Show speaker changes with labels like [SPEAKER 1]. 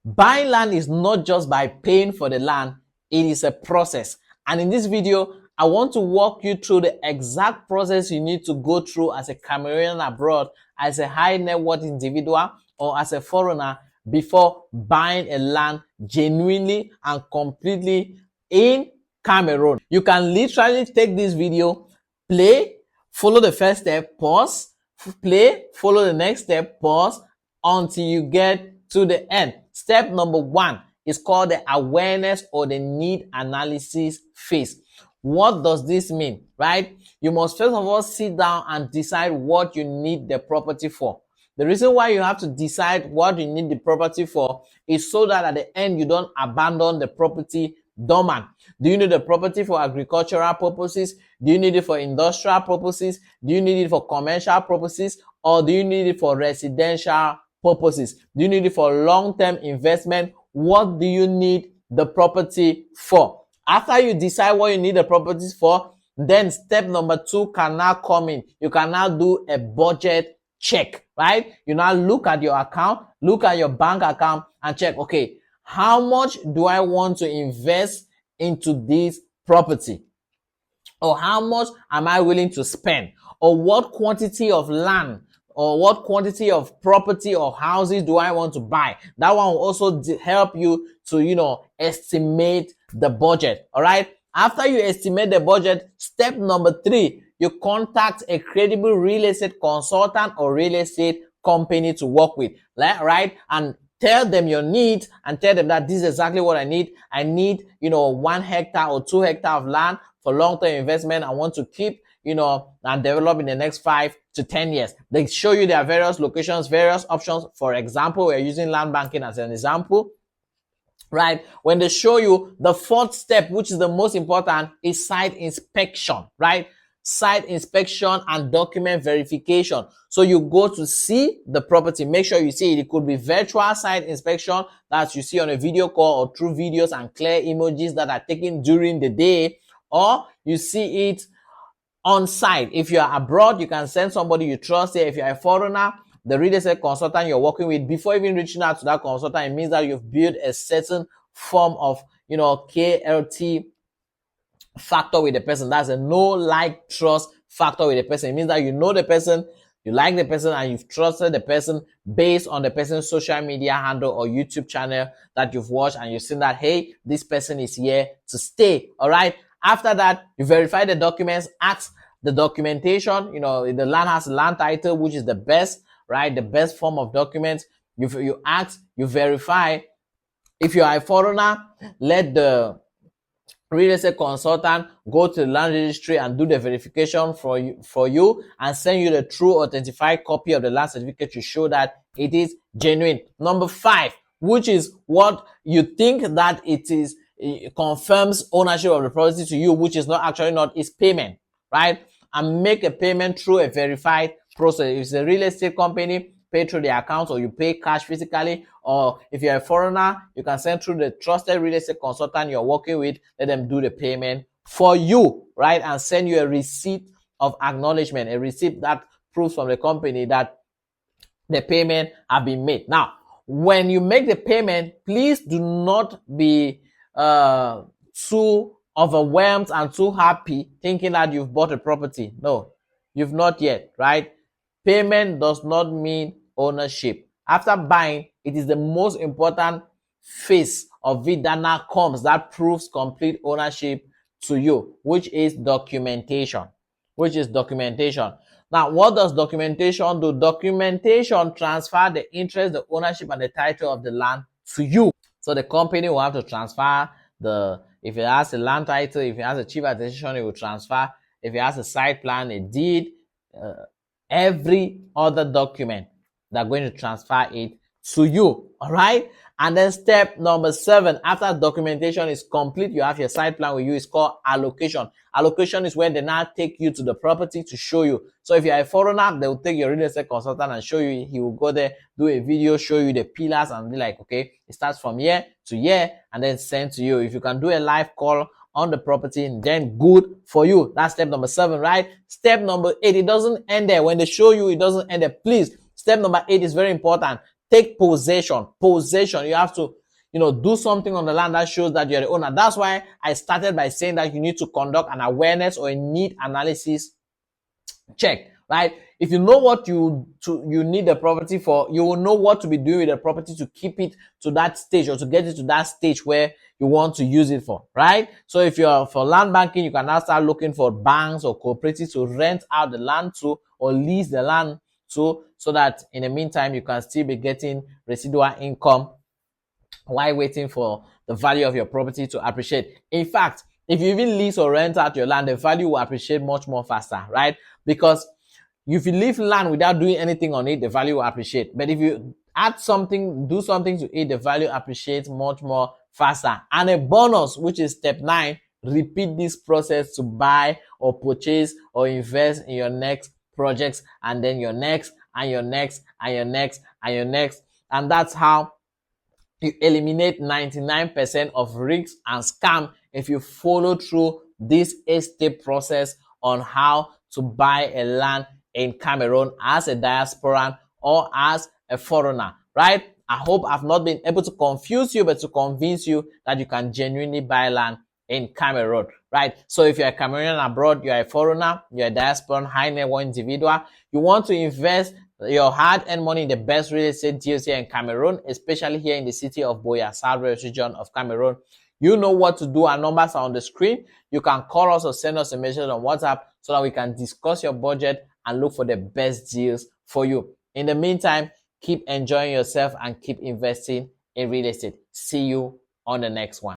[SPEAKER 1] Buying land is not just by paying for the land, it is a process. And in this video, I want to walk you through the exact process you need to go through as a Cameroonian abroad, as a high net worth individual, or as a foreigner before buying a land genuinely and completely in Cameroon. You can literally take this video, play, follow the first step, pause, play, follow the next step, pause, until you get to the end. Step number 1 is called the awareness or the need analysis phase. What does this mean, right? You must first of all sit down and decide what you need the property for. The reason why you have to decide what you need the property for is so that at the end you don't abandon the property dormant. Do you need the property for agricultural purposes? Do you need it for industrial purposes? Do you need it for commercial purposes? Or do you need it for residential purposes? Do you need it for long-term investment? What do you need the property for? After you decide what you need the properties for, then step number 2 can now come in. You can now do a budget check, right? You now look at your account, look at your bank account and check, okay, how much do I want to invest into this property? Or how much am I willing to spend? Or what quantity of land or what quantity of property or houses do I want to buy? That one will also help you to, estimate the budget. All right. After you estimate the budget, step number 3, you contact a credible real estate consultant or real estate company to work with, right? And tell them your needs and tell them that this is exactly what I need. I need, 1 hectare or 2 hectares of land for long-term investment. I want to keep, and develop in the next 5 to 10 years. They show you their various locations, various options. For example, we're using land banking as an example, right? When they show you, the 4th step, which is the most important, is site inspection, right? Site inspection and document verification. So you go to see the property, make sure you see it. It could be virtual site inspection that you see on a video call or through videos and clear images that are taken during the day, or you see it on site. If you are abroad, you can send somebody you trust here. If you're a foreigner, the real estate consultant you're working with, before even reaching out to that consultant, it means that you've built a certain form of, KLT factor with the person. That's a know, like, trust factor with the person. It means that you know the person, you like the person, and you've trusted the person based on the person's social media handle or YouTube channel that you've watched, and you've seen that, hey, this person is here to stay. All right. After that, you verify the documents, ask the documentation. The land has a land title, which is the best, right? The best form of documents. You ask, you verify. If you are a foreigner, let the real estate consultant go to the land registry and do the verification for you and send you the true authentified copy of the land certificate to show that it is genuine. Number 5, which is what you think that it confirms ownership of the property to you, which is not, is payment, right? And make a payment through a verified process. If it's a real estate company, pay through the account, or you pay cash physically, or if you're a foreigner, you can send through the trusted real estate consultant you're working with, let them do the payment for you, right? And send you a receipt of acknowledgement, a receipt that proves from the company that the payment have been made. Now, when you make the payment, please do not be too overwhelmed and too happy thinking that you've bought a property. No, you've not yet, right? Payment does not mean ownership. After buying, it is the most important phase of it that now comes that proves complete ownership to you, which is documentation. Now, what does documentation do? Documentation transfer the interest, the ownership, and the title of the land to you. So the company will have to transfer if it has a land title, if it has a chief attestation, it will transfer. If it has a site plan, a deed, every other document, they're going to transfer it to you. All right. And then step number 7, after documentation is complete, you have your site plan with you. It's called allocation. Allocation is when they now take you to the property to show you. So if you're a foreigner, they will take your real estate consultant and show you. He will go there, do a video, show you the pillars, and be like, okay, it starts from here to here, and then send to you. If you can do a live call on the property, then good for you. That's step number 7, right? Step number 8, it doesn't end there. When they show you, it doesn't end there. Please, step number 8 is very important. take possession. Possession. You have to, do something on the land that shows that you're the owner. That's why I started by saying that you need to conduct an awareness or a need analysis check, right? If you know what you need the property for, you will know what to be doing with the property to keep it to that stage or to get it to that stage where you want to use it for, right? So if you're for land banking, you can now start looking for banks or cooperatives to rent out the land to or lease the land to, so that in the meantime you can still be getting residual income while waiting for the value of your property to appreciate. In fact, if you even lease or rent out your land, the value will appreciate much more faster, right? Because if you leave land without doing anything on it, the value will appreciate. But if you add something, do something to it, the value appreciates much more faster. And a bonus, which is step 9, repeat this process to buy or purchase or invest in your next projects, and then your next, and your next, and your next, and your next. And that's how you eliminate 99% of risks and scam if you follow through this 8-step process on how to buy a land in Cameroon as a diasporan or as a foreigner, right? I hope I've not been able to confuse you, but to convince you that you can genuinely buy land in Cameroon, right? So if you're a Cameroonian abroad, you're a foreigner, you're a diasporan, high net worth individual, you want to invest your hard-earned money in the best real estate deals here in Cameroon, especially here in the city of Buea, southwest region of Cameroon, you know what to do. Our numbers are on the screen. You can call us or send us a message on WhatsApp so that we can discuss your budget and look for the best deals for you. In the meantime, keep enjoying yourself and keep investing in real estate. See you on the next one.